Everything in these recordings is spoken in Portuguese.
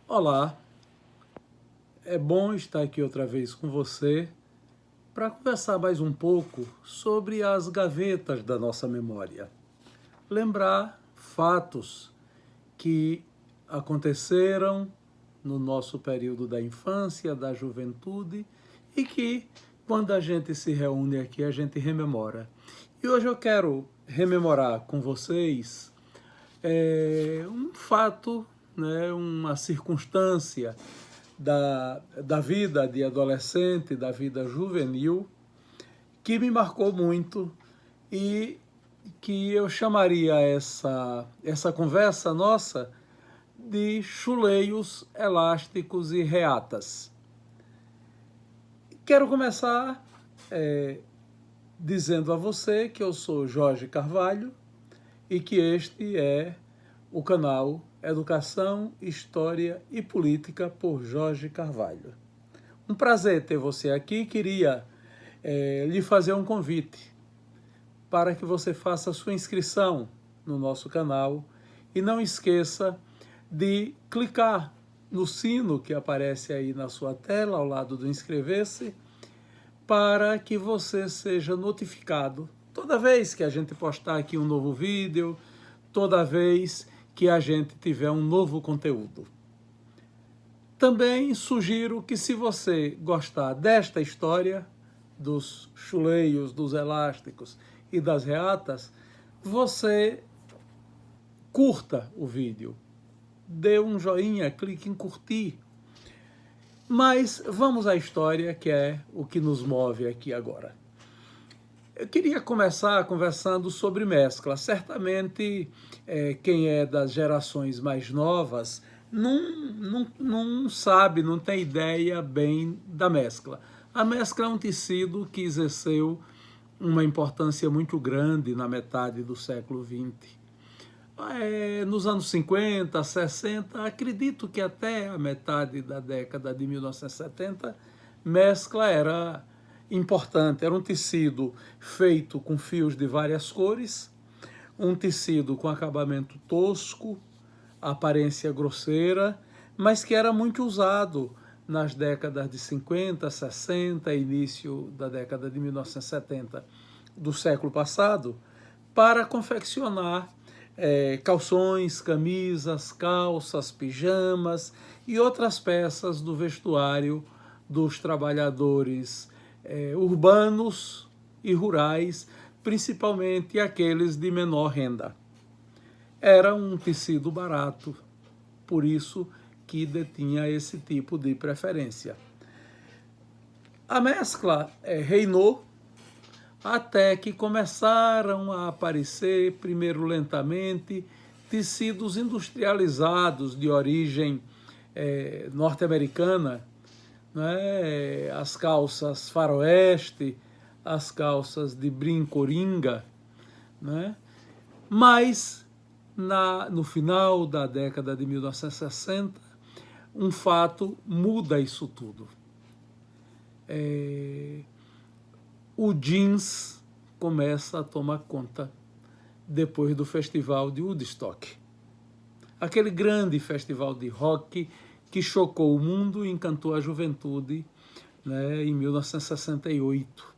Olá, é bom estar aqui outra vez com você para conversar mais um pouco sobre as gavetas da nossa memória. Lembrar fatos que aconteceram no nosso período da infância, da juventude e que, quando a gente se reúne aqui, a gente rememora. E hoje eu quero rememorar com vocês um fato, né, uma circunstância da vida de adolescente, da vida juvenil, que me marcou muito e que eu chamaria essa conversa nossa de chuleios, elásticos e reatas. Quero começar dizendo a você que eu sou Jorge Carvalho e que este é o canal Educação, História e Política por Jorge Carvalho. Um prazer ter você aqui. Queria lhe fazer um convite para que você faça a sua inscrição no nosso canal e não esqueça de clicar no sino que aparece aí na sua tela, ao lado do inscrever-se, para que você seja notificado toda vez que a gente postar aqui um novo vídeo, toda vez que a gente tiver um novo conteúdo. Também sugiro que, se você gostar desta história, dos chuleios, dos elásticos e das reatas, você curta o vídeo, dê um joinha, clique em curtir. Mas vamos à história, que é o que nos move aqui agora. Eu queria começar conversando sobre mescla. Certamente, quem é das gerações mais novas não sabe, não tem ideia bem da mescla. A mescla é um tecido que exerceu uma importância muito grande na metade do século XX. Nos anos 50, 60, acredito que até a metade da década de 1970, mescla era importante. Era um tecido feito com fios de várias cores, um tecido com acabamento tosco, aparência grosseira, mas que era muito usado nas décadas de 50, 60, início da década de 1970 do século passado, para confeccionar calções, camisas, calças, pijamas e outras peças do vestuário dos trabalhadores urbanos e rurais, principalmente aqueles de menor renda. Era um tecido barato, por isso que detinha esse tipo de preferência. A mescla reinou até que começaram a aparecer, primeiro lentamente, tecidos industrializados de origem norte-americana, né? As calças faroeste, as calças de brim-coringa, né? Mas, no final da década de 1960, um fato muda isso tudo. O jeans começa a tomar conta depois do festival de Woodstock. Aquele grande festival de rock que chocou o mundo e encantou a juventude, né, em 1968.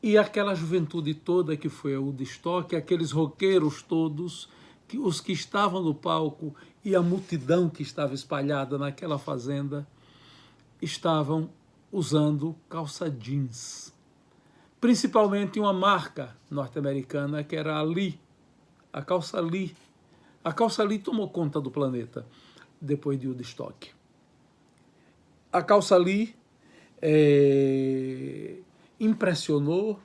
E aquela juventude toda que foi a Woodstock, aqueles roqueiros todos, os que estavam no palco e a multidão que estava espalhada naquela fazenda, estavam usando calça jeans. Principalmente uma marca norte-americana que era a Lee, a calça Lee. A calça Lee tomou conta do planeta depois de Woodstock. A calça Lee impressionou,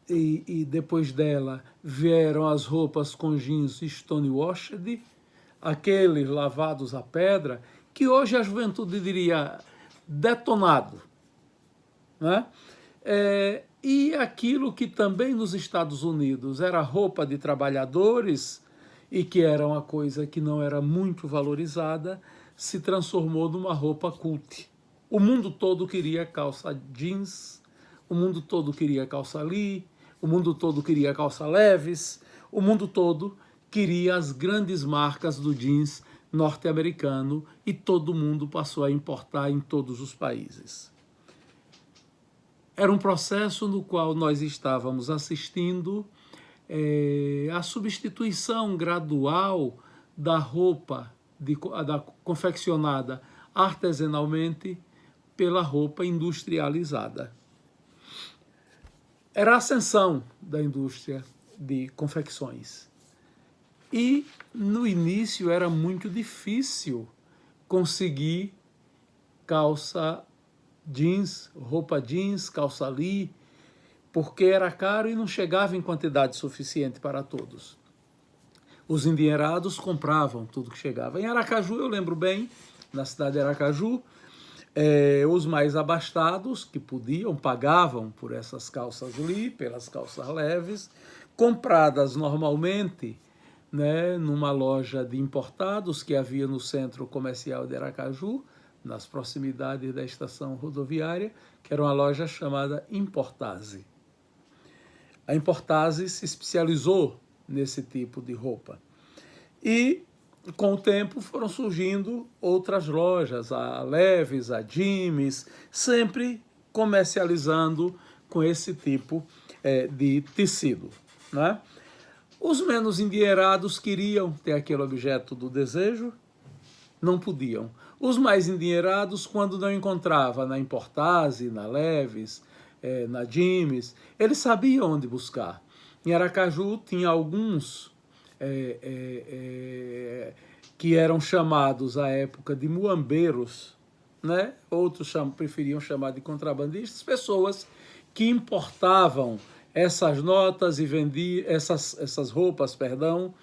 e depois dela vieram as roupas com jeans stonewashed, aqueles lavados a pedra, que hoje a juventude diria detonado, né? E aquilo que também nos Estados Unidos era roupa de trabalhadores e que era uma coisa que não era muito valorizada, se transformou numa roupa cult. O mundo todo queria calça jeans, o mundo todo queria calça Lee, o mundo todo queria calça Levi's, o mundo todo queria as grandes marcas do jeans norte-americano e todo mundo passou a importar em todos os países. Era um processo no qual nós estávamos assistindo a substituição gradual da roupa confeccionada artesanalmente pela roupa industrializada. Era a ascensão da indústria de confecções. E no início era muito difícil conseguir calça jeans, roupa jeans, calça lee, porque era caro e não chegava em quantidade suficiente para todos. Os endinheirados compravam tudo que chegava. Em Aracaju, eu lembro bem, na cidade de Aracaju, os mais abastados, que podiam, pagavam por essas calças lee, pelas calças leves, compradas normalmente, né, numa loja de importados que havia no centro comercial de Aracaju, nas proximidades da estação rodoviária, que era uma loja chamada Importase. A Importase se especializou nesse tipo de roupa. E, com o tempo, foram surgindo outras lojas, a Leves, a Jimmy's, sempre comercializando com esse tipo de tecido, né? Os menos endinheirados queriam ter aquele objeto do desejo, não podiam. Os mais endinheirados, quando não encontrava na Importase, na Leves, na Jimmy's, eles sabiam onde buscar. Em Aracaju tinha alguns que eram chamados à época de muambeiros, né? Outros preferiam chamar de contrabandistas, pessoas que importavam essas notas e vendiam essas roupas, perdão,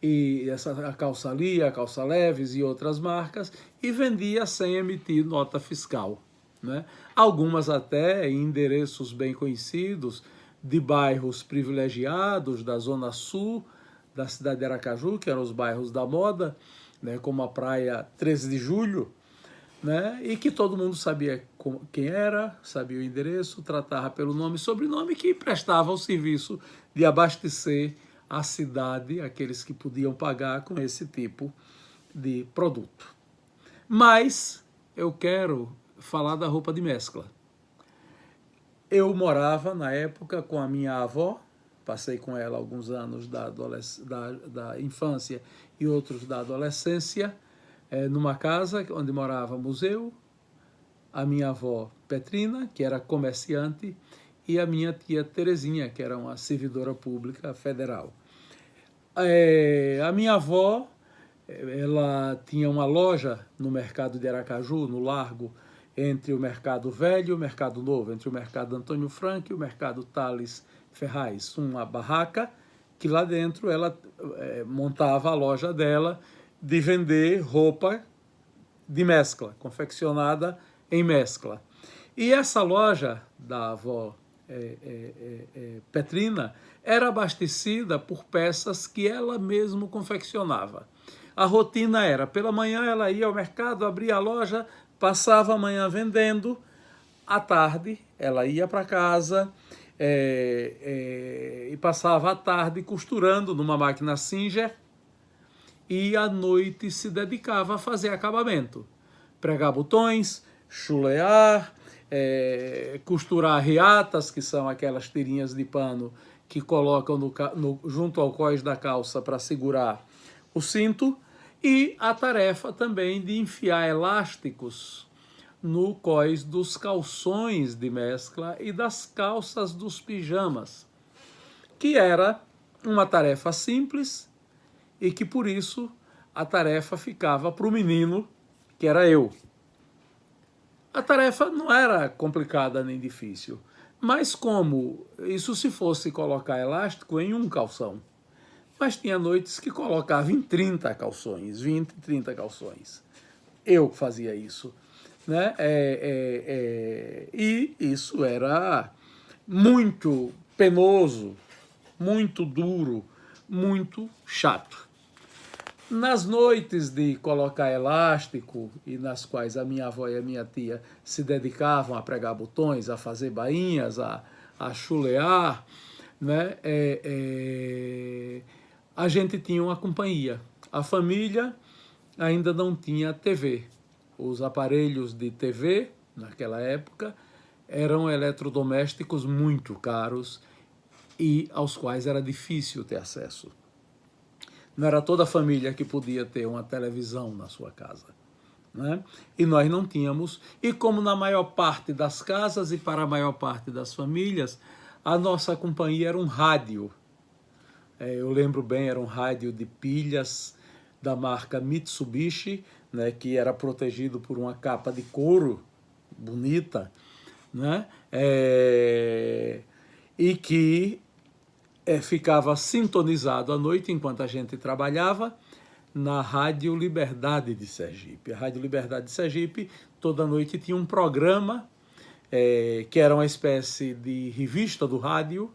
e a calça lee, a calça leves e outras marcas, e vendia sem emitir nota fiscal, né? Algumas até em endereços bem conhecidos de bairros privilegiados da zona sul da cidade de Aracaju, que eram os bairros da moda, né, como a Praia 13 de Julho, né, e que todo mundo sabia quem era, sabia o endereço, tratava pelo nome e sobrenome, que prestava o serviço de abastecer a cidade, aqueles que podiam pagar com esse tipo de produto. Mas eu quero falar da roupa de mescla. Eu morava, na época, com a minha avó, passei com ela alguns anos da infância e outros da adolescência, numa casa onde morávamos eu, a minha avó Petrina, que era comerciante, e a minha tia Terezinha, que era uma servidora pública federal. A minha avó, ela tinha uma loja no mercado de Aracaju, no Largo, entre o Mercado Velho e o Mercado Novo, entre o Mercado Antônio Franco e o Mercado Tales Ferraz, uma barraca que lá dentro ela montava a loja dela de vender roupa de mescla, confeccionada em mescla. E essa loja da avó Petrina era abastecida por peças que ela mesma confeccionava. A rotina era, pela manhã ela ia ao mercado, abria a loja, passava a manhã vendendo, à tarde ela ia para casa e passava a tarde costurando numa máquina Singer, e à noite se dedicava a fazer acabamento, pregar botões, chulear, costurar riatas, que são aquelas tirinhas de pano que colocam junto ao cós da calça para segurar o cinto, e a tarefa também de enfiar elásticos no cós dos calções de mescla e das calças dos pijamas, que era uma tarefa simples e que, por isso, a tarefa ficava para o menino, que era eu. A tarefa não era complicada nem difícil, mas como isso se fosse colocar elástico em um calção. Mas tinha noites que colocava em 30 calções, 20, 30 calções. Eu fazia isso, né? E isso era muito penoso, muito duro, muito chato. Nas noites de colocar elástico, e nas quais a minha avó e a minha tia se dedicavam a pregar botões, a fazer bainhas, a chulear, né? A gente tinha uma companhia. A família ainda não tinha TV. Os aparelhos de TV, naquela época, eram eletrodomésticos muito caros e aos quais era difícil ter acesso. Não era toda a família que podia ter uma televisão na sua casa, né? E nós não tínhamos. E como na maior parte das casas e para a maior parte das famílias, a nossa companhia era um rádio. Eu lembro bem, era um rádio de pilhas da marca Mitsubishi, né, que era protegido por uma capa de couro bonita, né? E que ficava sintonizado à noite enquanto a gente trabalhava na Rádio Liberdade de Sergipe. A Rádio Liberdade de Sergipe toda noite tinha um programa que era uma espécie de revista do rádio,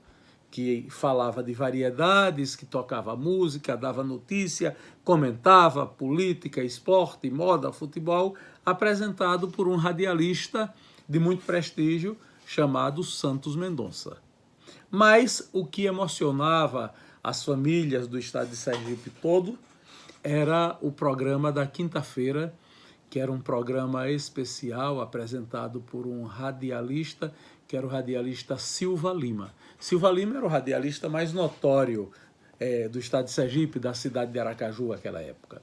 que falava de variedades, que tocava música, dava notícia, comentava política, esporte, moda, futebol, apresentado por um radialista de muito prestígio chamado Santos Mendonça. Mas o que emocionava as famílias do estado de Sergipe todo era o programa da quinta-feira, que era um programa especial apresentado por um radialista, que era o radialista Silva Lima. Silva Lima era o radialista mais notório do estado de Sergipe, da cidade de Aracaju, naquela época.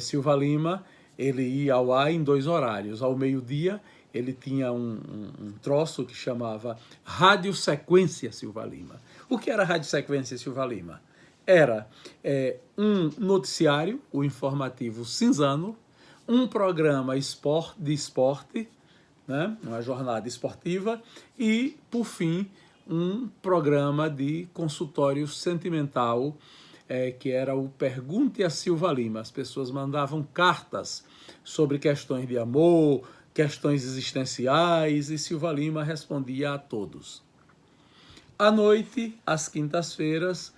Silva Lima, ele ia ao ar em 2 horários. Ao meio-dia, ele tinha um troço que chamava Rádio Sequência Silva Lima. O que era Rádio Sequência Silva Lima? Era um noticiário, o informativo Cinzano, um programa de esporte, né, uma jornada esportiva, e, por fim, um programa de consultório sentimental, que era o Pergunte a Silva Lima. As pessoas mandavam cartas sobre questões de amor, questões existenciais, e Silva Lima respondia a todos. À noite, às quintas-feiras,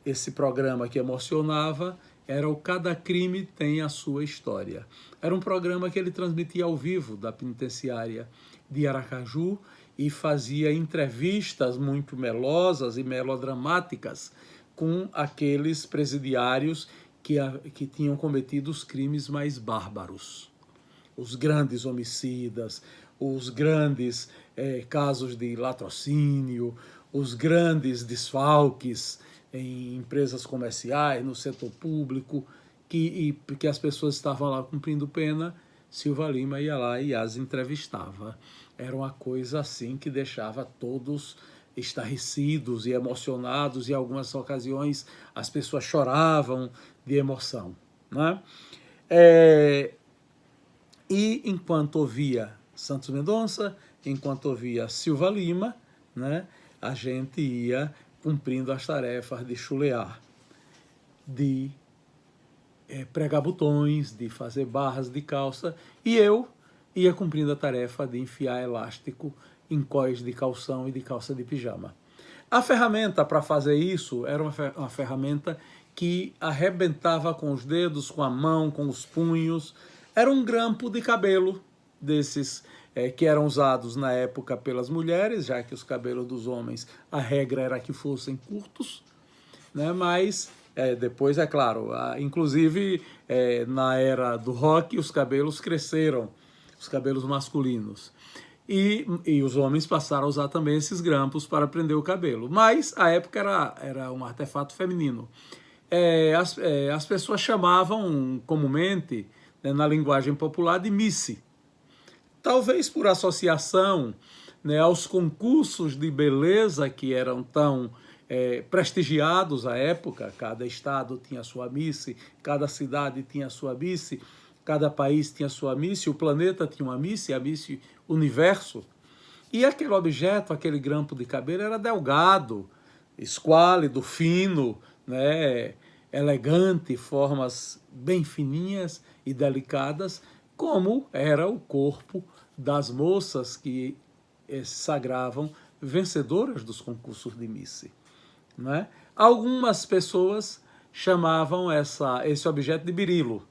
esse programa que emocionava era o Cada Crime Tem a Sua História. Era um programa que ele transmitia ao vivo da penitenciária de Aracaju e fazia entrevistas muito melosas e melodramáticas com aqueles presidiários que tinham cometido os crimes mais bárbaros. Os grandes homicidas, os grandes casos de latrocínio, os grandes desfalques em empresas comerciais, no setor público, que as pessoas estavam lá cumprindo pena, Silva Lima ia lá e as entrevistava. Era uma coisa assim que deixava todos estarrecidos e emocionados, e em algumas ocasiões as pessoas choravam de emoção, né? E enquanto ouvia Santos Mendonça, enquanto ouvia Silva Lima, né, a gente ia cumprindo as tarefas de chulear, de pregar botões, de fazer barras de calça, e eu ia cumprindo a tarefa de enfiar elástico em cós de calção e de calça de pijama. A ferramenta para fazer isso era uma ferramenta que arrebentava com os dedos, com a mão, com os punhos. Era um grampo de cabelo desses que eram usados na época pelas mulheres, já que os cabelos dos homens, a regra era que fossem curtos, né? Mas depois, é claro, inclusive na era do rock, os cabelos cresceram, os cabelos masculinos. E os homens passaram a usar também esses grampos para prender o cabelo. Mas a época era um artefato feminino. As pessoas chamavam comumente, né, na linguagem popular, de misse. Talvez por associação, né, aos concursos de beleza que eram tão prestigiados à época. Cada estado tinha sua misse, cada cidade tinha sua misse, cada país tinha sua misse, o planeta tinha uma misse, a misse universo. E aquele objeto, aquele grampo de cabelo, era delgado, esquálido, fino, né, elegante, formas bem fininhas e delicadas, como era o corpo das moças que se sagravam vencedoras dos concursos de Miss, né? Algumas pessoas chamavam esse objeto de birilo,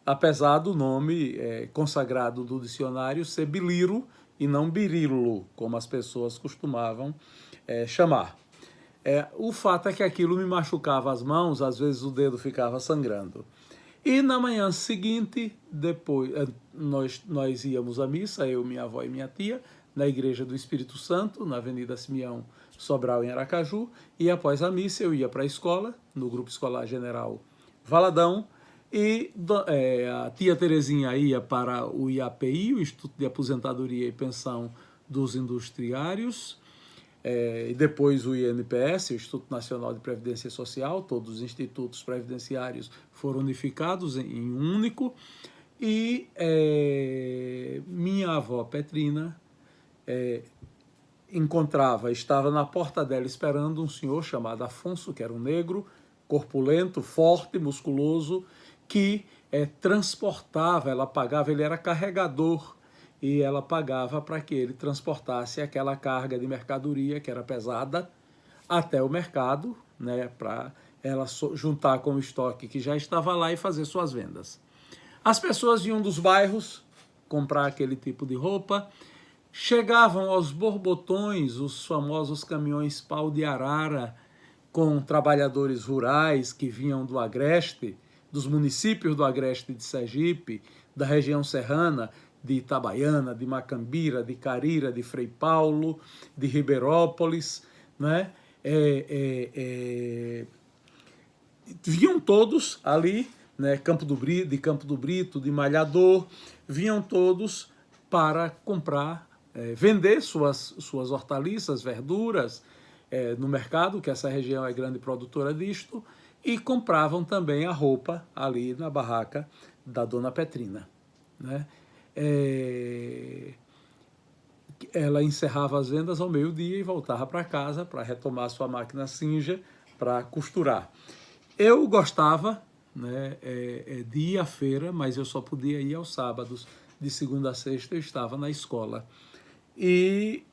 apesar do nome consagrado do dicionário ser biliro e não birilo, como as pessoas costumavam chamar. O fato é que aquilo me machucava as mãos, às vezes o dedo ficava sangrando. E na manhã seguinte, depois nós íamos à missa, eu, minha avó e minha tia, na Igreja do Espírito Santo, na Avenida Simeão Sobral, em Aracaju, e após a missa eu ia para a escola, no Grupo Escolar General Valadão, e a tia Terezinha ia para o IAPI, o Instituto de Aposentadoria e Pensão dos Industriários, e depois o INPS, o Instituto Nacional de Previdência Social. Todos os institutos previdenciários foram unificados em um único, e minha avó Petrina estava na porta dela esperando um senhor chamado Afonso, que era um negro, corpulento, forte, musculoso, que transportava, ela pagava, ele era carregador, e ela pagava para que ele transportasse aquela carga de mercadoria, que era pesada, até o mercado, né, para ela juntar com o estoque que já estava lá e fazer suas vendas. As pessoas vinham dos bairros comprar aquele tipo de roupa, chegavam aos borbotões, os famosos caminhões pau de arara, com trabalhadores rurais que vinham do Agreste, dos municípios do Agreste de Sergipe, da região serrana, de Itabaiana, de Macambira, de Carira, de Frei Paulo, de Ribeirópolis, né? Vinham todos ali, né? De Campo do Brito, de Malhador, vinham todos para comprar, vender suas hortaliças, verduras, no mercado, que essa região é grande produtora disto, e compravam também a roupa ali na barraca da Dona Petrina, né? Ela encerrava as vendas ao meio-dia e voltava para casa para retomar sua máquina Singer para costurar. Eu gostava, né, de ir à feira, mas eu só podia ir aos sábados. De segunda a sexta eu estava na escola. E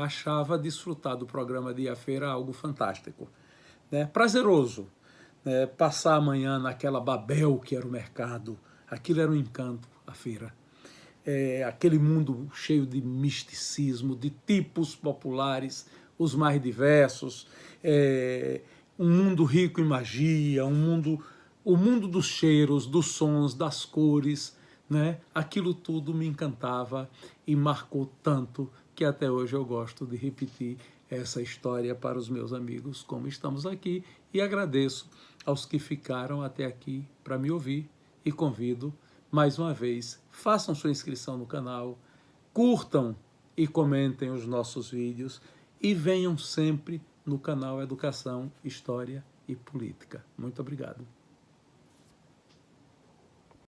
achava desfrutar do programa de ir à feira algo fantástico, né? Prazeroso, né? Passar a manhã naquela Babel que era o mercado, aquilo era um encanto, a feira. Aquele mundo cheio de misticismo, de tipos populares, os mais diversos, um mundo rico em magia, o mundo dos cheiros, dos sons, das cores, né? Aquilo tudo me encantava e marcou tanto que até hoje eu gosto de repetir essa história para os meus amigos, como estamos aqui, e agradeço aos que ficaram até aqui para me ouvir, e convido mais uma vez, façam sua inscrição no canal, curtam e comentem os nossos vídeos e venham sempre no canal Educação, História e Política. Muito obrigado.